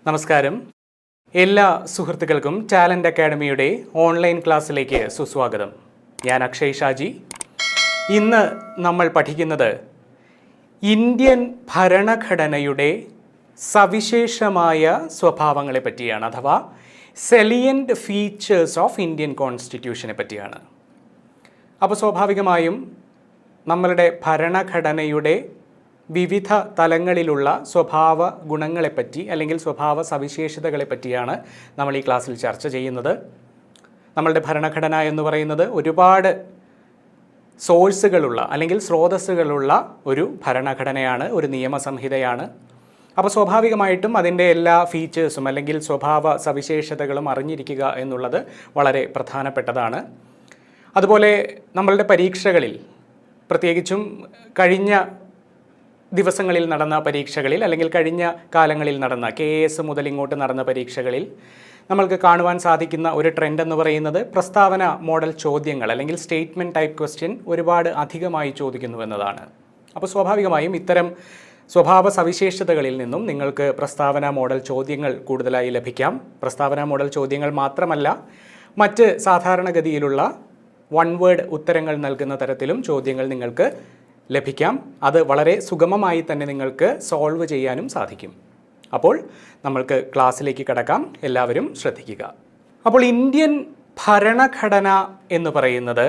നമസ്കാരം. എല്ലാ സുഹൃത്തുക്കൾക്കും ടാലൻ്റ് അക്കാഡമിയുടെ ഓൺലൈൻ ക്ലാസ്സിലേക്ക് സുസ്വാഗതം. ഞാൻ അക്ഷയ് ഷാജി. ഇന്ന് നമ്മൾ പഠിക്കുന്നത് ഇന്ത്യൻ ഭരണഘടനയുടെ സവിശേഷമായ സ്വഭാവങ്ങളെ പറ്റിയാണ്, അഥവാ സെലിയൻറ്റ് ഫീച്ചേഴ്സ് ഓഫ് ഇന്ത്യൻ കോൺസ്റ്റിറ്റ്യൂഷനെ പറ്റിയാണ്. അപ്പോൾ സ്വാഭാവികമായും നമ്മളുടെ ഭരണഘടനയുടെ വിവിധ തലങ്ങളിലുള്ള സ്വഭാവ ഗുണങ്ങളെപ്പറ്റി അല്ലെങ്കിൽ സ്വഭാവ സവിശേഷതകളെ പറ്റിയാണ് നമ്മൾ ഈ ക്ലാസ്സിൽ ചർച്ച ചെയ്യുന്നത്. നമ്മളുടെ ഭരണഘടന എന്ന് പറയുന്നത് ഒരുപാട് സോഴ്സുകളുള്ള അല്ലെങ്കിൽ സ്രോതസ്സുകളുള്ള ഒരു ഭരണഘടനയാണ്, ഒരു നിയമസംഹിതയാണ്. അപ്പോൾ സ്വാഭാവികമായിട്ടും അതിൻ്റെ എല്ലാ ഫീച്ചേഴ്സും അല്ലെങ്കിൽ സ്വഭാവ സവിശേഷതകളും അറിഞ്ഞിരിക്കുക എന്നുള്ളത് വളരെ പ്രധാനപ്പെട്ടതാണ്. അതുപോലെ നമ്മളുടെ പരീക്ഷകളിൽ, പ്രത്യേകിച്ചും കഴിഞ്ഞ ദിവസങ്ങളിൽ നടന്ന പരീക്ഷകളിൽ അല്ലെങ്കിൽ കഴിഞ്ഞ കാലങ്ങളിൽ നടന്ന KS മുതൽ ഇങ്ങോട്ട് നടന്ന പരീക്ഷകളിൽ നമ്മൾക്ക് കാണുവാൻ സാധിക്കുന്ന ഒരു ട്രെൻഡ് എന്ന് പറയുന്നത് പ്രസ്താവന മോഡൽ ചോദ്യങ്ങൾ അല്ലെങ്കിൽ സ്റ്റേറ്റ്മെൻറ്റ് ടൈപ്പ് ക്വസ്റ്റ്യൻ ഒരുപാട് അധികമായി ചോദിക്കുന്നു എന്നതാണ്. അപ്പോൾ സ്വാഭാവികമായും ഇത്തരം സ്വഭാവ സവിശേഷതകളിൽ നിന്നും നിങ്ങൾക്ക് പ്രസ്താവന മോഡൽ ചോദ്യങ്ങൾ കൂടുതലായി ലഭിക്കാം. പ്രസ്താവന മോഡൽ ചോദ്യങ്ങൾ മാത്രമല്ല, മറ്റ് സാധാരണഗതിയിലുള്ള വൺ വേർഡ് ഉത്തരങ്ങൾ നൽകുന്ന തരത്തിലും ചോദ്യങ്ങൾ നിങ്ങൾക്ക് ലഭിക്കാം. അത് വളരെ സുഗമമായി തന്നെ നിങ്ങൾക്ക് സോൾവ് ചെയ്യാനും സാധിക്കും. അപ്പോൾ നമ്മൾക്ക് ക്ലാസ്സിലേക്ക് കടക്കാം. എല്ലാവരും ശ്രദ്ധിക്കുക. അപ്പോൾ ഇന്ത്യൻ ഭരണഘടന എന്ന് പറയുന്നത്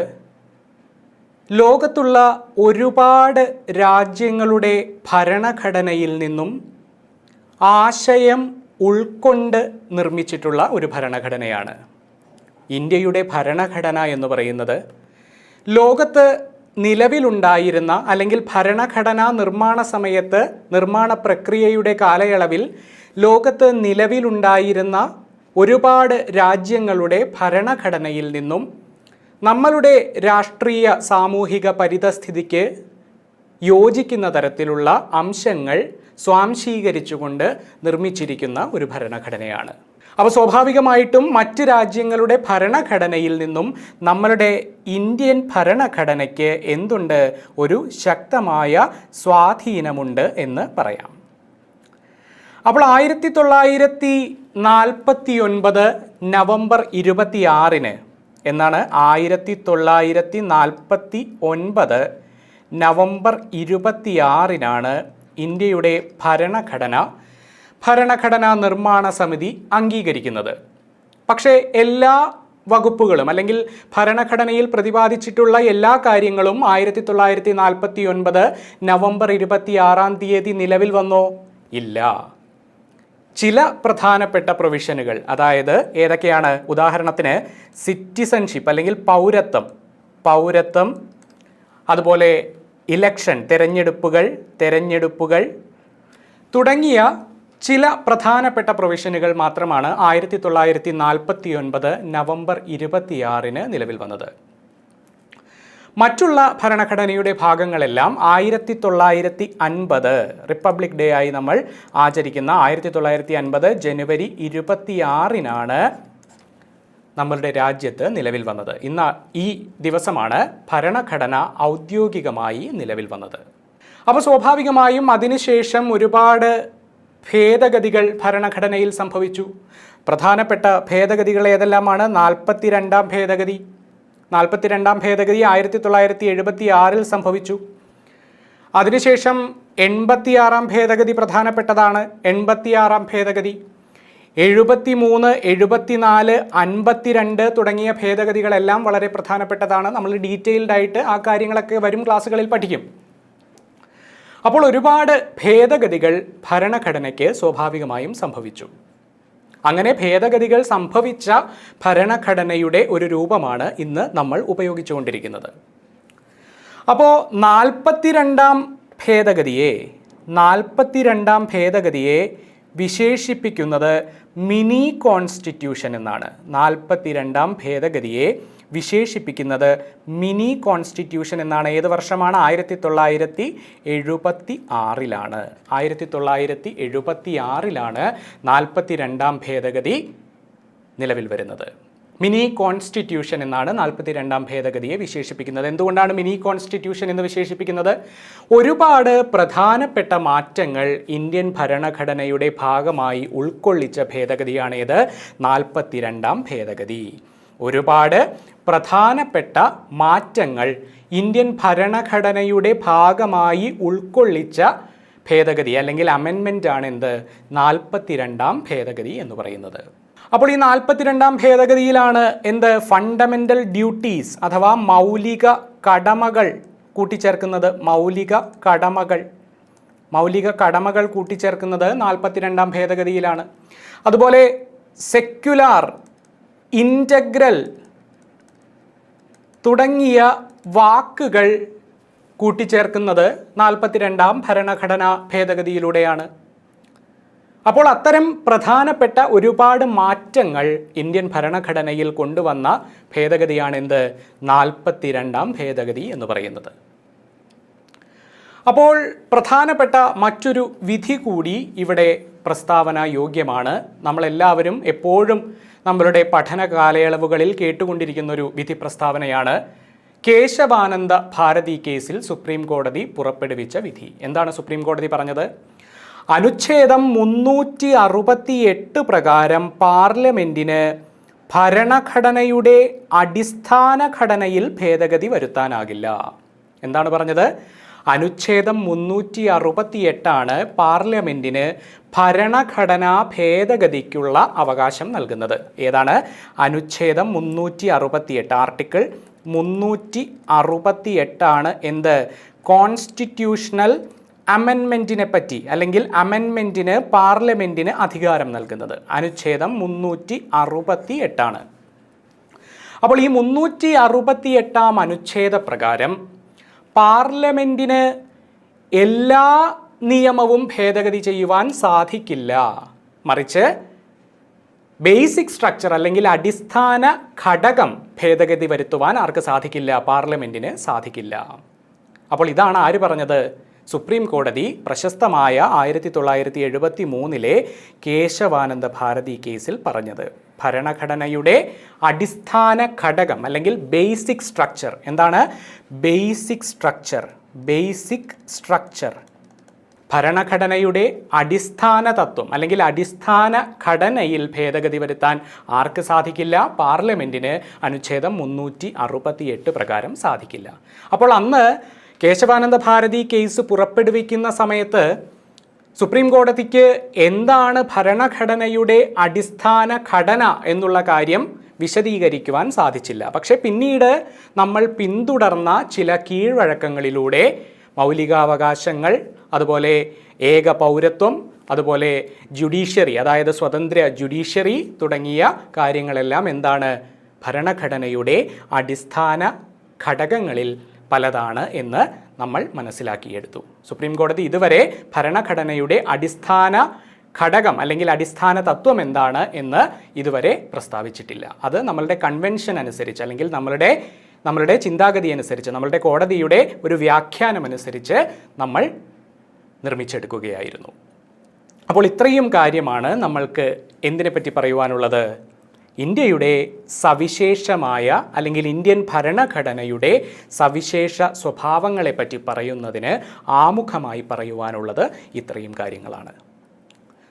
ലോകത്തുള്ള ഒരുപാട് രാജ്യങ്ങളുടെ ഭരണഘടനയിൽ നിന്നും ആശയം ഉൾക്കൊണ്ട് നിർമ്മിച്ചിട്ടുള്ള ഒരു ഭരണഘടനയാണ്. ഇന്ത്യയുടെ ഭരണഘടന എന്ന് പറയുന്നത് ലോകത്ത് നിലവിലുണ്ടായിരുന്ന അല്ലെങ്കിൽ ഭരണഘടനാ നിർമ്മാണ സമയത്ത്, നിർമ്മാണ പ്രക്രിയയുടെ കാലയളവിൽ ലോകത്ത് നിലവിലുണ്ടായിരുന്ന ഒരുപാട് രാജ്യങ്ങളുടെ ഭരണഘടനയിൽ നിന്നും നമ്മളുടെ രാഷ്ട്രീയ സാമൂഹിക പരിതസ്ഥിതിക്ക് യോജിക്കുന്ന തരത്തിലുള്ള അംശങ്ങൾ സ്വാംശീകരിച്ചുകൊണ്ട് നിർമ്മിച്ചിരിക്കുന്ന ഒരു ഭരണഘടനയാണ്. അപ്പോൾ സ്വാഭാവികമായിട്ടും മറ്റ് രാജ്യങ്ങളുടെ ഭരണഘടനയിൽ നിന്നും നമ്മളുടെ ഇന്ത്യൻ ഭരണഘടനയ്ക്ക് എന്തുണ്ട്? ഒരു ശക്തമായ സ്വാധീനമുണ്ട് എന്ന് പറയാം. അപ്പോൾ 1949 നവംബർ 26 എന്നാണ് 1949 നവംബർ 26 ഇന്ത്യയുടെ ഭരണഘടനാ നിർമ്മാണ സമിതി അംഗീകരിക്കുന്നത്. പക്ഷേ എല്ലാ വകുപ്പുകളും അല്ലെങ്കിൽ ഭരണഘടനയിൽ പ്രതിപാദിച്ചിട്ടുള്ള എല്ലാ കാര്യങ്ങളും 1949 നവംബർ 26 നിലവിൽ വന്നോ? ഇല്ല. ചില പ്രധാനപ്പെട്ട പ്രൊവിഷനുകൾ, അതായത് ഏതൊക്കെയാണ്? ഉദാഹരണത്തിന് സിറ്റിസൺഷിപ്പ് അല്ലെങ്കിൽ പൗരത്വം, അതുപോലെ ഇലക്ഷൻ, തെരഞ്ഞെടുപ്പുകൾ തുടങ്ങിയ ചില പ്രധാനപ്പെട്ട പ്രൊവിഷനുകൾ മാത്രമാണ് 1949 നവംബർ 26 നിലവിൽ വന്നത്. മറ്റുള്ള ഭരണഘടനയുടെ ഭാഗങ്ങളെല്ലാം 1950 റിപ്പബ്ലിക് ഡേ ആയി നമ്മൾ ആചരിക്കുന്ന 1950 ജനുവരി 26 നമ്മളുടെ രാജ്യത്ത് നിലവിൽ വന്നത്. ഈ ദിവസമാണ് ഭരണഘടന ഔദ്യോഗികമായി നിലവിൽ വന്നത്. അപ്പോൾ സ്വാഭാവികമായും അതിനുശേഷം ഒരുപാട് ഭേദഗതികൾ ഭരണഘടനയിൽ സംഭവിച്ചു. പ്രധാനപ്പെട്ട ഭേദഗതികൾ ഏതെല്ലാമാണ്? 42ാം ഭേദഗതി 1976 സംഭവിച്ചു. അതിനുശേഷം 86ാം ഭേദഗതി പ്രധാനപ്പെട്ടതാണ്. 86ാം ഭേദഗതി 73, 74, 52 തുടങ്ങിയ ഭേദഗതികളെല്ലാം വളരെ പ്രധാനപ്പെട്ടതാണ്. നമ്മൾ ഡീറ്റെയിൽഡ് ആയിട്ട് ആ കാര്യങ്ങളൊക്കെ വരും ക്ലാസ്സുകളിൽ പഠിക്കും. അപ്പോൾ ഒരുപാട് ഭേദഗതികൾ ഭരണഘടനയ്ക്ക് സ്വാഭാവികമായും സംഭവിച്ചു. അങ്ങനെ ഭേദഗതികൾ സംഭവിച്ച ഭരണഘടനയുടെ ഒരു രൂപമാണ് ഇന്ന് നമ്മൾ ഉപയോഗിച്ചുകൊണ്ടിരിക്കുന്നത്. അപ്പോൾ 42ാം ഭേദഗതിയെ വിശേഷിപ്പിക്കുന്നത് മിനി കോൺസ്റ്റിറ്റ്യൂഷൻ എന്നാണ്. 42ാം ഭേദഗതിയെ വിശേഷിപ്പിക്കുന്നത് മിനി കോൺസ്റ്റിറ്റ്യൂഷൻ എന്നാണ്. ഏത് വർഷമാണ്? 1976 1976 42ാം ഭേദഗതി നിലവിൽ വരുന്നത്. മിനി കോൺസ്റ്റിറ്റ്യൂഷൻ എന്നാണ് 42ാം ഭേദഗതിയെ വിശേഷിപ്പിക്കുന്നത്. എന്തുകൊണ്ടാണ് മിനി കോൺസ്റ്റിറ്റ്യൂഷൻ എന്ന് വിശേഷിപ്പിക്കുന്നത്? ഒരുപാട് പ്രധാനപ്പെട്ട മാറ്റങ്ങൾ ഇന്ത്യൻ ഭരണഘടനയുടെ ഭാഗമായി ഉൾക്കൊള്ളിച്ച ഭേദഗതിയാണേത് 42ാം ഭേദഗതി. ഒരുപാട് പ്രധാനപ്പെട്ട മാറ്റങ്ങൾ ഇന്ത്യൻ ഭരണഘടനയുടെ ഭാഗമായി ഉൾക്കൊള്ളിച്ച ഭേദഗതി അല്ലെങ്കിൽ അമെൻമെൻ്റ് ആണ് എന്ത് 42ാം ഭേദഗതി എന്ന് പറയുന്നത്. അപ്പോൾ ഈ 42ാം ഭേദഗതിയിലാണ് എന്ത് ഫണ്ടമെൻ്റൽ ഡ്യൂട്ടീസ് അഥവാ മൗലിക കടമകൾ കൂട്ടിച്ചേർക്കുന്നത്. മൗലിക കടമകൾ കൂട്ടിച്ചേർക്കുന്നത് 42ാം ഭേദഗതിയിലാണ്. അതുപോലെ സെക്യുലാർ, ഇൻ്റഗ്രൽ തുടങ്ങിയ വാക്കുകൾ കൂട്ടിച്ചേർക്കുന്നത് 42ാം ഭരണഘടനാ ഭേദഗതിയിലൂടെയാണ്. അപ്പോൾ അത്തരം പ്രധാനപ്പെട്ട ഒരുപാട് മാറ്റങ്ങൾ ഇന്ത്യൻ ഭരണഘടനയിൽ കൊണ്ടുവന്ന ഭേദഗതിയാണ് എന്ത് 42ാം ഭേദഗതി എന്ന് പറയുന്നത്. അപ്പോൾ പ്രധാനപ്പെട്ട മറ്റൊരു വിധി കൂടി ഇവിടെ പ്രസ്താവന യോഗ്യമാണ്. നമ്മളെല്ലാവരും എപ്പോഴും നമ്മളുടെ പഠന കാലയളവുകളിൽ കേട്ടുകൊണ്ടിരിക്കുന്ന ഒരു വിധി പ്രസ്താവനയാണ് കേശവാനന്ദ ഭാരതി കേസിൽ സുപ്രീം കോടതി പുറപ്പെടുവിച്ച വിധി. എന്താണ് സുപ്രീം കോടതി പറഞ്ഞത്? അനുച്ഛേദം 368 പ്രകാരം പാർലമെൻറ്റിന് ഭരണഘടനയുടെ അടിസ്ഥാന ഘടനയിൽ ഭേദഗതി വരുത്താനാകില്ല. എന്താണ് പറഞ്ഞത്? അനുച്ഛേദം 368 പാർലമെൻറ്റിന് ഭരണഘടനാ ഭേദഗതിക്കുള്ള അവകാശം നൽകുന്നത്. ഏതാണ്? അനുച്ഛേദം 368, ആർട്ടിക്കിൾ 368 എന്ത് കോൺസ്റ്റിറ്റ്യൂഷണൽ അമെൻമെൻറ്റിനെ പറ്റി അല്ലെങ്കിൽ അമെൻമെൻറ്റിന് പാർലമെൻറ്റിന് അധികാരം നൽകുന്നത്. അനുച്ഛേദം 368. അപ്പോൾ ഈ 368 അനുച്ഛേദ പ്രകാരം പാർലമെൻറ്റിന് എല്ലാ നിയമവും ഭേദഗതി ചെയ്യുവാൻ സാധിക്കില്ല. മറിച്ച് ബേസിക് സ്ട്രക്ചർ അല്ലെങ്കിൽ അടിസ്ഥാന ഘടകം ഭേദഗതി വരുത്തുവാൻ ആർക്ക് സാധിക്കില്ല? പാർലമെൻറ്റിന് സാധിക്കില്ല. അപ്പോൾ ഇതാണ് ആര് പറഞ്ഞത്? സുപ്രീം കോടതി പ്രശസ്തമായ 1973 കേശവാനന്ദ ഭാരതി കേസിൽ പറഞ്ഞത്. ഭരണഘടനയുടെ അടിസ്ഥാന ഘടകം അല്ലെങ്കിൽ ബേസിക് സ്ട്രക്ചർ. എന്താണ് ബേസിക് സ്ട്രക്ചർ? ഭരണഘടനയുടെ അടിസ്ഥാന തത്വം അല്ലെങ്കിൽ അടിസ്ഥാന ഘടനയിൽ ഭേദഗതി വരുത്താൻ ആർക്ക് സാധിക്കില്ല? പാർലമെൻറ്റിന് അനുച്ഛേദം 368 പ്രകാരം സാധിക്കില്ല. അപ്പോൾ അന്ന് കേശവാനന്ദ ഭാരതി കേസ് പുറപ്പെടുവിക്കുന്ന സമയത്ത് സുപ്രീം കോടതിക്ക് എന്താണ് ഭരണഘടനയുടെ അടിസ്ഥാന ഘടന എന്നുള്ള കാര്യം വിശദീകരിക്കുവാൻ സാധിച്ചില്ല. പക്ഷേ പിന്നീട് നമ്മൾ പിന്തുടർന്ന ചില കീഴ്വഴക്കങ്ങളിലൂടെ മൗലികാവകാശങ്ങൾ, അതുപോലെ ഏക പൗരത്വം, അതുപോലെ ജുഡീഷ്യറി അതായത് സ്വതന്ത്ര ജുഡീഷ്യറി തുടങ്ങിയ കാര്യങ്ങളെല്ലാം എന്താണ് ഭരണഘടനയുടെ അടിസ്ഥാന ഘടകങ്ങളിൽ പലതാണ് എന്ന് നമ്മൾ മനസ്സിലാക്കിയെടുത്തു. സുപ്രീം കോടതി ഇതുവരെ ഭരണഘടനയുടെ അടിസ്ഥാന ഘടകം അല്ലെങ്കിൽ അടിസ്ഥാന തത്വം എന്താണ് എന്ന് ഇതുവരെ പ്രസ്താവിച്ചിട്ടില്ല. അത് നമ്മളുടെ കൺവെൻഷൻ അനുസരിച്ച് അല്ലെങ്കിൽ നമ്മളുടെ ചിന്താഗതി അനുസരിച്ച്, നമ്മളുടെ കോടതിയുടെ ഒരു വ്യാഖ്യാനം അനുസരിച്ച് നമ്മൾ നിർമ്മിച്ചെടുക്കുകയായിരുന്നു. അപ്പോൾ ഇത്രയും കാര്യമാണ് നമ്മൾക്ക് എന്തിനെപ്പറ്റി പറയുവാനുള്ളത്? ഇന്ത്യയുടെ സവിശേഷമായ അല്ലെങ്കിൽ ഇന്ത്യൻ ഭരണഘടനയുടെ സവിശേഷ സ്വഭാവങ്ങളെപ്പറ്റി പറയുന്നതിന് ആമുഖമായി പറയുവാനുള്ളത് ഇത്രയും കാര്യങ്ങളാണ്.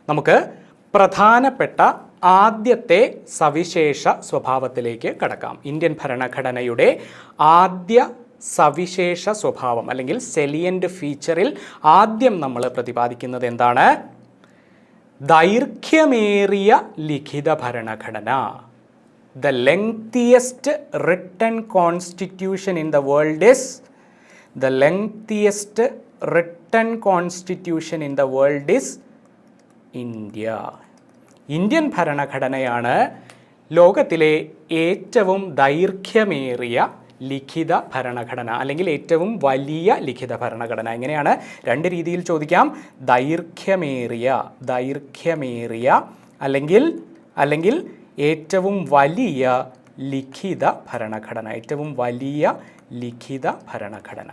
നമുക്ക് പ്രധാനപ്പെട്ട ആദ്യത്തെ സവിശേഷ സ്വഭാവത്തിലേക്ക് കടക്കാം. ഇന്ത്യൻ ഭരണഘടനയുടെ ആദ്യ സവിശേഷ സ്വഭാവം അല്ലെങ്കിൽ സെലിയൻ്റ് ഫീച്ചറിൽ ആദ്യം നമ്മൾ പ്രതിപാദിക്കുന്നത് എന്താണ്? ദൈർഘ്യമേറിയ ലിഖിത ഭരണഘടന. The lengthiest written constitution in the world is India. Indian ഭരണഘടനയാണ് ലോകത്തിലെ ഏറ്റവും ദൈർഘ്യമേറിയ ലിഖിത ഭരണഘടന അല്ലെങ്കിൽ ഏറ്റവും വലിയ ലിഖിത ഭരണഘടന. എങ്ങനെയാണ്? രണ്ട് രീതിയിൽ ചോദിക്കാം. ദൈർഘ്യമേറിയ അല്ലെങ്കിൽ ഏറ്റവും വലിയ ലിഖിത ഭരണഘടന.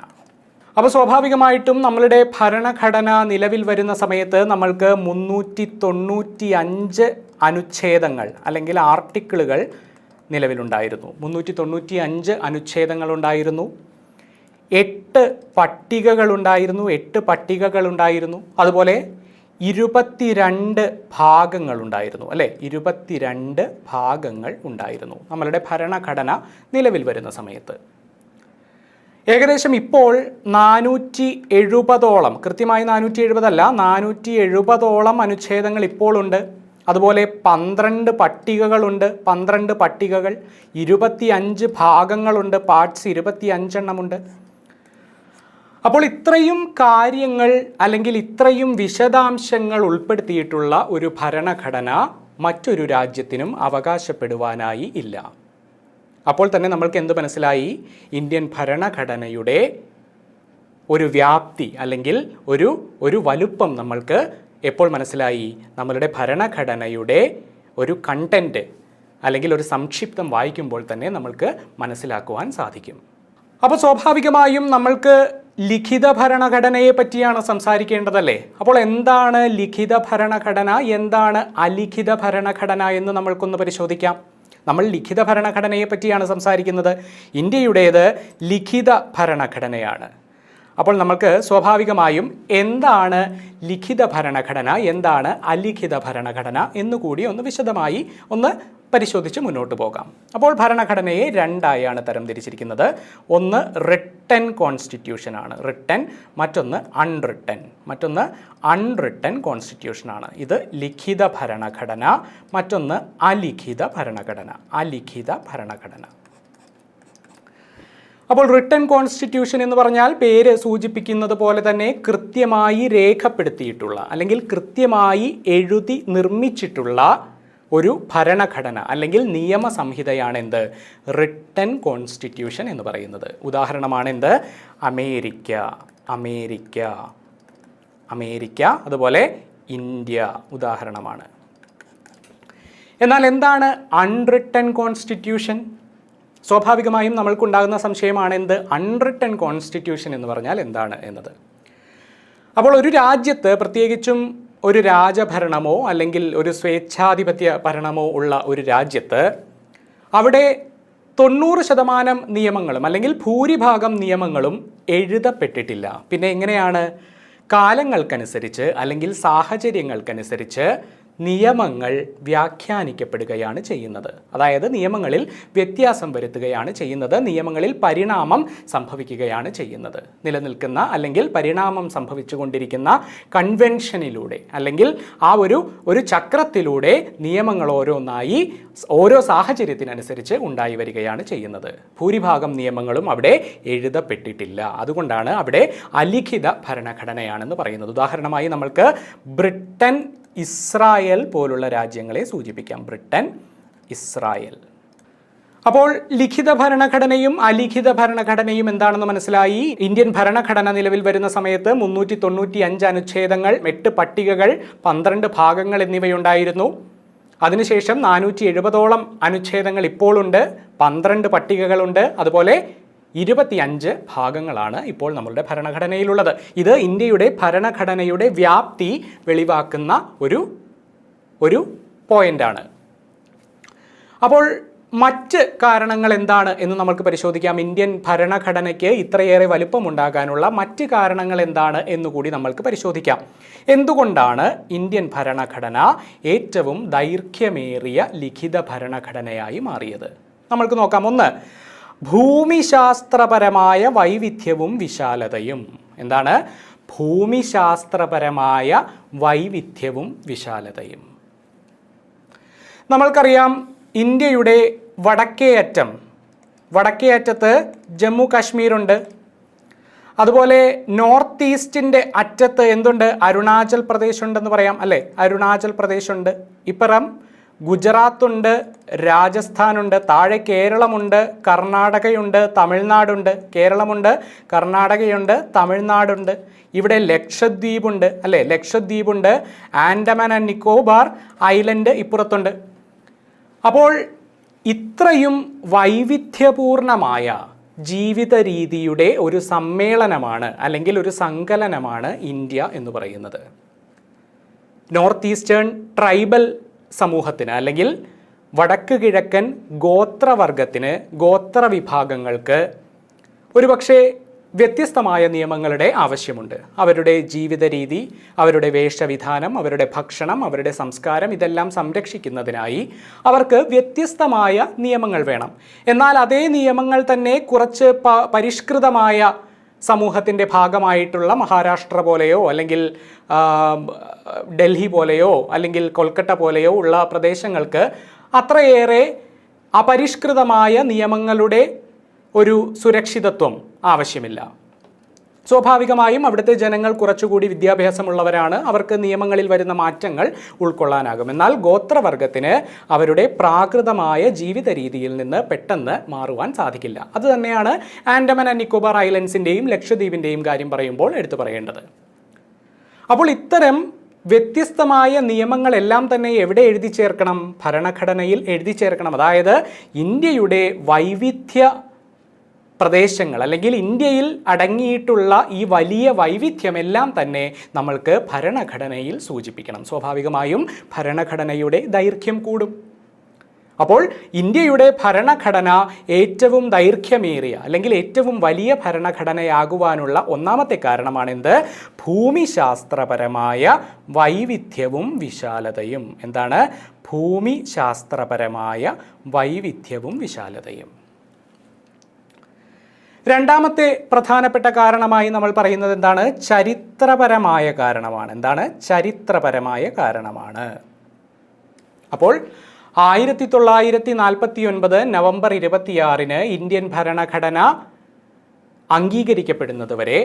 അപ്പോൾ സ്വാഭാവികമായിട്ടും നമ്മളുടെ ഭരണഘടന നിലവിൽ വരുന്ന സമയത്ത് നമ്മൾക്ക് 395 അനുച്ഛേദങ്ങൾ അല്ലെങ്കിൽ ആർട്ടിക്കിളുകൾ നിലവിലുണ്ടായിരുന്നു. 395 അനുച്ഛേദങ്ങളുണ്ടായിരുന്നു. 8 പട്ടികകളുണ്ടായിരുന്നു. അതുപോലെ 22 ഭാഗങ്ങളുണ്ടായിരുന്നു, അല്ലേ? 22 ഭാഗങ്ങൾ ഉണ്ടായിരുന്നു നമ്മളുടെ ഭരണഘടന നിലവിൽ വരുന്ന സമയത്ത്. ഏകദേശം ഇപ്പോൾ 470ഓളം, കൃത്യമായി 470 അല്ല, 470ഓളം അനുച്ഛേദങ്ങൾ ഇപ്പോൾ ഉണ്ട്. അതുപോലെ 12 പട്ടികകളുണ്ട്, 12 പട്ടികകൾ, 25 ഭാഗങ്ങളുണ്ട്, പാർട്സ് 25 എണ്ണമുണ്ട്. അപ്പോൾ ഇത്രയും കാര്യങ്ങൾ അല്ലെങ്കിൽ ഇത്രയും വിശദാംശങ്ങൾ ഉൾപ്പെടുത്തിയിട്ടുള്ള ഒരു ഭരണഘടന മറ്റൊരു രാജ്യത്തിനും അവകാശപ്പെടുവാനായി ഇല്ല. അപ്പോൾ തന്നെ നമ്മൾക്ക് എന്ത് മനസ്സിലായി? ഇന്ത്യൻ ഭരണഘടനയുടെ ഒരു വ്യാപ്തി അല്ലെങ്കിൽ ഒരു വലുപ്പം നമ്മൾക്ക് എപ്പോൾ മനസ്സിലായി? നമ്മളുടെ ഭരണഘടനയുടെ ഒരു കണ്ടൻറ്റ് അല്ലെങ്കിൽ ഒരു സംക്ഷിപ്തം വായിക്കുമ്പോൾ തന്നെ നമ്മൾക്ക് മനസ്സിലാക്കുവാൻ സാധിക്കും. അപ്പോൾ സ്വാഭാവികമായും നമ്മൾക്ക് ലിഖിത ഭരണഘടനയെ പറ്റിയാണ് സംസാരിക്കേണ്ടതല്ലേ? അപ്പോൾ എന്താണ് ലിഖിത ഭരണഘടന, എന്താണ് അലിഖിത ഭരണഘടന എന്ന് നമ്മൾക്കൊന്ന് പരിശോധിക്കാം. നമ്മൾ ലിഖിത ഭരണഘടനയെ പറ്റിയാണ് സംസാരിക്കുന്നത്. ഇന്ത്യയുടേത് ലിഖിത ഭരണഘടനയാണ്. അപ്പോൾ നമുക്ക് സ്വാഭാവികമായും എന്താണ് ലിഖിത ഭരണഘടന, എന്താണ് അലിഖിത ഭരണഘടന എന്നുകൂടി ഒന്ന് വിശദമായി ഒന്ന് പരിശോധിച്ച് മുന്നോട്ട് പോകാം. അപ്പോൾ ഭരണഘടനയെ രണ്ടായാണ് തരംതിരിച്ചിരിക്കുന്നത്. ഒന്ന് റിട്ടൺ കോൺസ്റ്റിറ്റ്യൂഷനാണ്, റിട്ടൺ, മറ്റൊന്ന് അൺറിട്ടൺ കോൺസ്റ്റിറ്റ്യൂഷനാണ്. ഇത് ലിഖിത ഭരണഘടന, മറ്റൊന്ന് അലിഖിത ഭരണഘടന. അപ്പോൾ റിട്ടൺ കോൺസ്റ്റിറ്റ്യൂഷൻ എന്ന് പറഞ്ഞാൽ പേര് സൂചിപ്പിക്കുന്നത് പോലെ തന്നെ കൃത്യമായി രേഖപ്പെടുത്തിയിട്ടുള്ള അല്ലെങ്കിൽ കൃത്യമായി എഴുതി നിർമ്മിച്ചിട്ടുള്ള ഒരു ഭരണഘടന അല്ലെങ്കിൽ നിയമസംഹിതയാണ് എന്ത്? റിട്ടൺ കോൺസ്റ്റിറ്റ്യൂഷൻ എന്ന് പറയുന്നത്. ഉദാഹരണമാണ് എന്ത്? അമേരിക്ക, അതുപോലെ ഇന്ത്യ ഉദാഹരണമാണ്. എന്നാൽ എന്താണ് അൺറിട്ടൺ കോൺസ്റ്റിറ്റ്യൂഷൻ? സ്വാഭാവികമായും നമ്മൾക്കുണ്ടാകുന്ന സംശയമാണ് എന്ത്? അൺറിട്ടൺ കോൺസ്റ്റിറ്റ്യൂഷൻ എന്ന് പറഞ്ഞാൽ എന്താണ് എന്നത്. അപ്പോൾ ഒരു രാജ്യത്ത്, പ്രത്യേകിച്ചും ഒരു രാജഭരണമോ അല്ലെങ്കിൽ ഒരു സ്വേച്ഛാധിപത്യ ഭരണമോ ഉള്ള ഒരു രാജ്യത്ത് അവിടെ 90% നിയമങ്ങളും അല്ലെങ്കിൽ ഭൂരിഭാഗം നിയമങ്ങളും എഴുതപ്പെട്ടിട്ടില്ല. പിന്നെ എങ്ങനെയാണ്? കാലങ്ങൾക്കനുസരിച്ച് അല്ലെങ്കിൽ സാഹചര്യങ്ങൾക്കനുസരിച്ച് നിയമങ്ങൾ വ്യാഖ്യാനിക്കപ്പെടുകയാണ് ചെയ്യുന്നത്. അതായത് നിയമങ്ങളിൽ വ്യത്യാസം വരുത്തുകയാണ് ചെയ്യുന്നത്, നിയമങ്ങളിൽ പരിണാമം സംഭവിക്കുകയാണ് ചെയ്യുന്നത്. നിലനിൽക്കുന്ന അല്ലെങ്കിൽ പരിണാമം സംഭവിച്ചുകൊണ്ടിരിക്കുന്ന കൺവെൻഷനിലൂടെ അല്ലെങ്കിൽ ആ ഒരു ചക്രത്തിലൂടെ നിയമങ്ങൾ ഓരോന്നായി ഓരോ സാഹചര്യത്തിനനുസരിച്ച് ഉണ്ടായി വരികയാണ് ചെയ്യുന്നത്. ഭൂരിഭാഗം നിയമങ്ങളും അവിടെ എഴുതപ്പെട്ടിട്ടില്ല. അതുകൊണ്ടാണ് അവിടെ അലിഖിത ഭരണഘടനയാണെന്ന് പറയുന്നത്. ഉദാഹരണമായി നമ്മൾക്ക് ബ്രിട്ടൻ, ഇസ്രായേൽ പോലുള്ള രാജ്യങ്ങളെ സൂചിപ്പിക്കാം. Britain, Israel. അപ്പോൾ ലിഖിത ഭരണഘടനയും അലിഖിത ഭരണഘടനയും എന്താണെന്ന് മനസ്സിലായി. ഇന്ത്യൻ ഭരണഘടന നിലവിൽ വരുന്ന സമയത്ത് 395 അനുച്ഛേദങ്ങൾ, 8 പട്ടികകൾ, 12 ഭാഗങ്ങൾ എന്നിവയുണ്ടായിരുന്നു. അതിനുശേഷം 470ഓളം അനുച്ഛേദങ്ങൾ ഇപ്പോഴുണ്ട്, 12 പട്ടികകളുണ്ട്, അതുപോലെ 25 ഭാഗങ്ങളാണ് ഇപ്പോൾ നമ്മളുടെ ഭരണഘടനയിലുള്ളത്. ഇത് ഇന്ത്യയുടെ ഭരണഘടനയുടെ വ്യാപ്തി വെളിവാക്കുന്ന ഒരു പോയിന്റാണ്. അപ്പോൾ മറ്റ് കാരണങ്ങൾ എന്താണ് എന്ന് നമുക്ക് പരിശോധിക്കാം. ഇന്ത്യൻ ഭരണഘടനയ്ക്ക് ഇത്രയേറെ വലുപ്പമുണ്ടാകാനുള്ള മറ്റ് കാരണങ്ങൾ എന്താണ് എന്നുകൂടി നമ്മൾക്ക് പരിശോധിക്കാം. എന്തുകൊണ്ടാണ് ഇന്ത്യൻ ഭരണഘടന ഏറ്റവും ദൈർഘ്യമേറിയ ലിഖിത ഭരണഘടനയായി മാറിയത്? നമ്മൾക്ക് നോക്കാം. ഒന്ന്, ഭൂമിശാസ്ത്രപരമായ വൈവിധ്യവും വിശാലതയും. എന്താണ്? ഭൂമിശാസ്ത്രപരമായ വൈവിധ്യവും വിശാലതയും. നമ്മൾക്കറിയാം ഇന്ത്യയുടെ വടക്കേ അറ്റത്ത് ജമ്മു കാശ്മീരുണ്ട്. അതുപോലെ നോർത്ത് ഈസ്റ്റിൻ്റെ അറ്റത്ത് എന്തുണ്ട്? അരുണാചൽ പ്രദേശ് ഉണ്ടെന്ന് പറയാം, അല്ലേ? അരുണാചൽ പ്രദേശ് ഉണ്ട്. ഇപ്പുറം ഗുജറാത്തുണ്ട്, രാജസ്ഥാനുണ്ട്, താഴെ കേരളമുണ്ട്, കർണാടകയുണ്ട്, തമിഴ്നാടുണ്ട്. കേരളമുണ്ട്, കർണാടകയുണ്ട്, തമിഴ്നാടുണ്ട്. ഇവിടെ ലക്ഷദ്വീപുണ്ട്, അല്ലേ? ലക്ഷദ്വീപുണ്ട്, ആൻഡമാൻ ആൻഡ് നിക്കോബാർ ഐലൻഡ് ഇപ്പുറത്തുണ്ട്. അപ്പോൾ ഇത്രയും വൈവിധ്യപൂർണമായ ജീവിത രീതിയുടെ ഒരു സമ്മേളനമാണ് അല്ലെങ്കിൽ ഒരു സങ്കലനമാണ് ഇന്ത്യ എന്ന് പറയുന്നത്. നോർത്ത് ഈസ്റ്റേൺ ട്രൈബൽ സമൂഹത്തിന് അല്ലെങ്കിൽ വടക്ക് കിഴക്കൻ ഗോത്രവർഗത്തിന്, ഗോത്രവിഭാഗങ്ങൾക്ക് ഒരുപക്ഷെ വ്യത്യസ്തമായ നിയമങ്ങളുടെ ആവശ്യമുണ്ട്. അവരുടെ ജീവിത രീതി, അവരുടെ വേഷവിധാനം, അവരുടെ ഭക്ഷണം, അവരുടെ സംസ്കാരം ഇതെല്ലാം സംരക്ഷിക്കുന്നതിനായി അവർക്ക് വ്യത്യസ്തമായ നിയമങ്ങൾ വേണം. എന്നാൽ അതേ നിയമങ്ങൾ തന്നെ കുറച്ച് പരിഷ്കൃതമായ സമൂഹത്തിൻ്റെ ഭാഗമായിട്ടുള്ള മഹാരാഷ്ട്ര പോലെയോ അല്ലെങ്കിൽ ഡൽഹി പോലെയോ അല്ലെങ്കിൽ കൊൽക്കത്ത പോലെയോ ഉള്ള പ്രദേശങ്ങൾക്ക് അത്രയേറെ അപരിഷ്കൃതമായ നിയമങ്ങളുടെ ഒരു സുരക്ഷിതത്വം ആവശ്യമില്ല. സ്വാഭാവികമായും അവിടുത്തെ ജനങ്ങൾ കുറച്ചുകൂടി വിദ്യാഭ്യാസമുള്ളവരാണ്. അവർക്ക് നിയമങ്ങളിൽ വരുന്ന മാറ്റങ്ങൾ ഉൾക്കൊള്ളാനാകും. എന്നാൽ ഗോത്രവർഗത്തിന് അവരുടെ പ്രാകൃതമായ ജീവിത രീതിയിൽ നിന്ന് പെട്ടെന്ന് മാറുവാൻ സാധിക്കില്ല. അതുതന്നെയാണ് ആൻഡമാൻ ആൻഡ് നിക്കോബാർ ഐലൻഡ്സിൻ്റെയും ലക്ഷദ്വീപിൻ്റെയും കാര്യം പറയുമ്പോൾ എടുത്തു പറയേണ്ടത്. അപ്പോൾ ഇത്തരം വ്യത്യസ്തമായ നിയമങ്ങളെല്ലാം തന്നെ എവിടെ എഴുതി ചേർക്കണം? ഭരണഘടനയിൽ എഴുതി ചേർക്കണം. അതായത് ഇന്ത്യയുടെ വൈവിധ്യ പ്രദേശങ്ങൾ അല്ലെങ്കിൽ ഇന്ത്യയിൽ അടങ്ങിയിട്ടുള്ള ഈ വലിയ വൈവിധ്യമെല്ലാം തന്നെ നമ്മൾക്ക് ഭരണഘടനയിൽ സൂചിപ്പിക്കണം. സ്വാഭാവികമായും ഭരണഘടനയുടെ ദൈർഘ്യം കൂടും. അപ്പോൾ ഇന്ത്യയുടെ ഭരണഘടന ഏറ്റവും ദൈർഘ്യമേറിയ അല്ലെങ്കിൽ ഏറ്റവും വലിയ ഭരണഘടനയാകുവാനുള്ള ഒന്നാമത്തെ കാരണമാണെന്ത്? ഭൂമിശാസ്ത്രപരമായ വൈവിധ്യവും വിശാലതയും. എന്താണ്? ഭൂമിശാസ്ത്രപരമായ വൈവിധ്യവും വിശാലതയും. രണ്ടാമത്തെ പ്രധാനപ്പെട്ട കാരണമായി നമ്മൾ പറയുന്നത് എന്താണ്? ചരിത്രപരമായ കാരണമാണ്. എന്താണ്? ചരിത്രപരമായ കാരണമാണ്. അപ്പോൾ 1949 നവംബർ 26 ഇന്ത്യൻ ഭരണഘടന അംഗീകരിക്കപ്പെടുന്നത് വരെ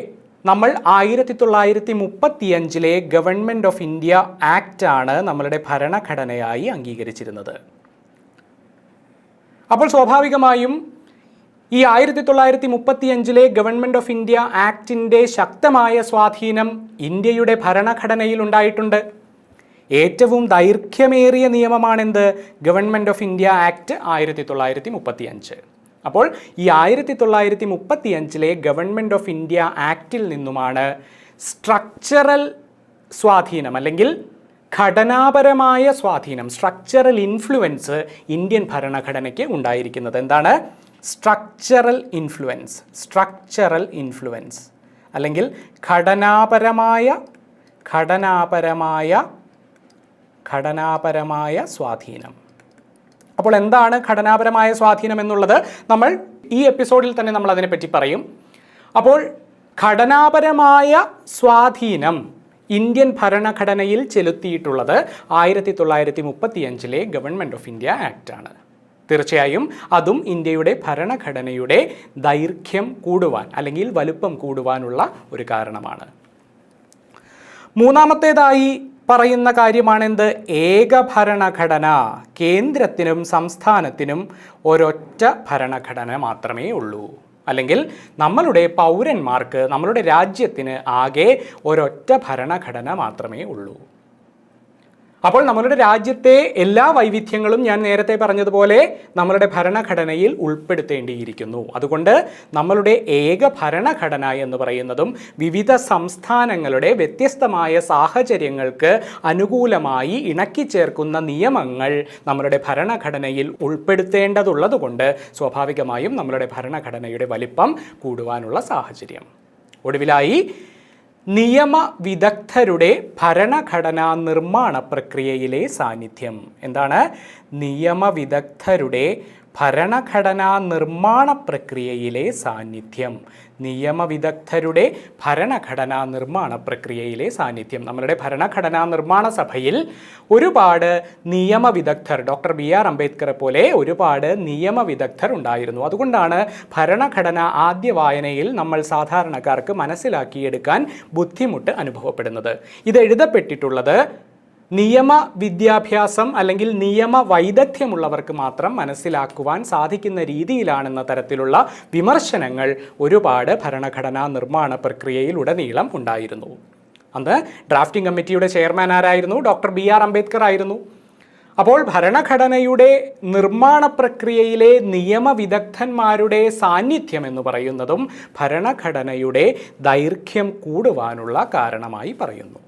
നമ്മൾ 1935 ഗവൺമെൻറ് ഓഫ് ഇന്ത്യ ആക്ട് ആണ് നമ്മളുടെ ഭരണഘടനയായി അംഗീകരിച്ചിരുന്നത്. അപ്പോൾ സ്വാഭാവികമായും ഈ 1935 ഗവൺമെൻറ് ഓഫ് ഇന്ത്യ ആക്ടിൻ്റെ ശക്തമായ സ്വാധീനം ഇന്ത്യയുടെ ഭരണഘടനയിൽ ഉണ്ടായിട്ടുണ്ട്. ഏറ്റവും ദൈർഘ്യമേറിയ നിയമമാണെന്ത്? Government of India act 1935. അപ്പോൾ ഈ 1935 ഗവൺമെൻറ് ഓഫ് ഇന്ത്യ ആക്റ്റിൽ നിന്നുമാണ് സ്ട്രക്ചറൽ സ്വാധീനം അല്ലെങ്കിൽ ഘടനാപരമായ സ്വാധീനം, സ്ട്രക്ചറൽ ഇൻഫ്ലുവൻസ് ഇന്ത്യൻ ഭരണഘടനയ്ക്ക് ഉണ്ടായിരിക്കുന്നത്. എന്താണ്? സ്ട്രക്ചറൽ ഇൻഫ്ലുവൻസ് അല്ലെങ്കിൽ ഘടനാപരമായ സ്വാധീനം. അപ്പോൾ എന്താണ് ഘടനാപരമായ സ്വാധീനം എന്നുള്ളത് നമ്മൾ ഈ എപ്പിസോഡിൽ തന്നെ നമ്മൾ അതിനെപ്പറ്റി പറയും. അപ്പോൾ ഘടനാപരമായ സ്വാധീനം ഇന്ത്യൻ ഭരണഘടനയിൽ ചെലുത്തിയിട്ടുള്ളത് 1935 ഗവൺമെൻറ് ഓഫ് ഇന്ത്യ ആക്ട് ആണ്. തീർച്ചയായും അതും ഇന്ത്യയുടെ ഭരണഘടനയുടെ ദൈർഘ്യം കൂടുവാൻ അല്ലെങ്കിൽ വലുപ്പം കൂടുവാനുള്ള ഒരു കാരണമാണ്. മൂന്നാമത്തേതായി പറയുന്ന കാര്യമാണെന്ത്? ഏകഭരണഘടന. കേന്ദ്രത്തിനും സംസ്ഥാനത്തിനും ഒരൊറ്റ ഭരണഘടന മാത്രമേ ഉള്ളൂ. അല്ലെങ്കിൽ നമ്മളുടെ പൗരന്മാർക്ക്, നമ്മളുടെ രാജ്യത്തിന് ആകെ ഒരൊറ്റ ഭരണഘടന മാത്രമേ ഉള്ളൂ. അപ്പോൾ നമ്മളുടെ രാജ്യത്തെ എല്ലാ വൈവിധ്യങ്ങളും ഞാൻ നേരത്തെ പറഞ്ഞതുപോലെ നമ്മളുടെ ഭരണഘടനയിൽ ഉൾപ്പെടുത്തേണ്ടിയിരിക്കുന്നു. അതുകൊണ്ട് നമ്മളുടെ ഏക ഭരണഘടന എന്ന് പറയുന്നതും വിവിധ സംസ്ഥാനങ്ങളുടെ വ്യത്യസ്തമായ സാഹചര്യങ്ങൾക്ക് അനുകൂലമായി ഇണക്കിച്ചേർക്കുന്ന നിയമങ്ങൾ നമ്മളുടെ ഭരണഘടനയിൽ ഉൾപ്പെടുത്തേണ്ടതുള്ളതുകൊണ്ട് സ്വാഭാവികമായും നമ്മളുടെ ഭരണഘടനയുടെ വലിപ്പം കൂടുവാനുള്ള സാഹചര്യം. ഒടുവിലായി നിയമവിദഗ്ധരുടെ ഭരണഘടനാ നിർമ്മാണ പ്രക്രിയയിലെ സാന്നിധ്യം. എന്താണ്? നിയമവിദഗ്ധരുടെ ഭരണഘടനാ നിർമ്മാണ പ്രക്രിയയിലെ സാന്നിധ്യം. നിയമവിദഗ്ധരുടെ ഭരണഘടനാ നിർമ്മാണ പ്രക്രിയയിലെ സാന്നിധ്യം. നമ്മളുടെ ഭരണഘടനാ നിർമ്മാണ സഭയിൽ ഒരുപാട് നിയമവിദഗ്ധർ, ഡോക്ടർ BR അംബേദ്കറെ പോലെ ഒരുപാട് നിയമവിദഗ്ധർ ഉണ്ടായിരുന്നു. അതുകൊണ്ടാണ് ഭരണഘടന ആദ്യ വായനയിൽ നമ്മൾ സാധാരണക്കാർക്ക് മനസ്സിലാക്കിയെടുക്കാൻ ബുദ്ധിമുട്ട് അനുഭവപ്പെടുന്നത്. ഇത് എഴുതപ്പെട്ടിട്ടുള്ളത് നിയമ വിദ്യാഭ്യാസം അല്ലെങ്കിൽ നിയമ വൈദഗ്ധ്യമുള്ളവർക്ക് മാത്രം മനസ്സിലാക്കുവാൻ സാധിക്കുന്ന രീതിയിലാണെന്ന തരത്തിലുള്ള വിമർശനങ്ങൾ ഒരുപാട് ഭരണഘടനാ നിർമ്മാണ പ്രക്രിയയിലുടനീളം ഉണ്ടായിരുന്നു. അന്ന് ഡ്രാഫ്റ്റിംഗ് കമ്മിറ്റിയുടെ ചെയർമാൻ ആരായിരുന്നു? ഡോക്ടർ BR അംബേദ്കർ ആയിരുന്നു. അപ്പോൾ ഭരണഘടനയുടെ നിർമ്മാണ പ്രക്രിയയിലെ നിയമവിദഗ്ധന്മാരുടെ സാന്നിധ്യം എന്ന് പറയുന്നതും ഭരണഘടനയുടെ ദൈർഘ്യം കൂടുവാനുള്ള കാരണമായി പറയുന്നു.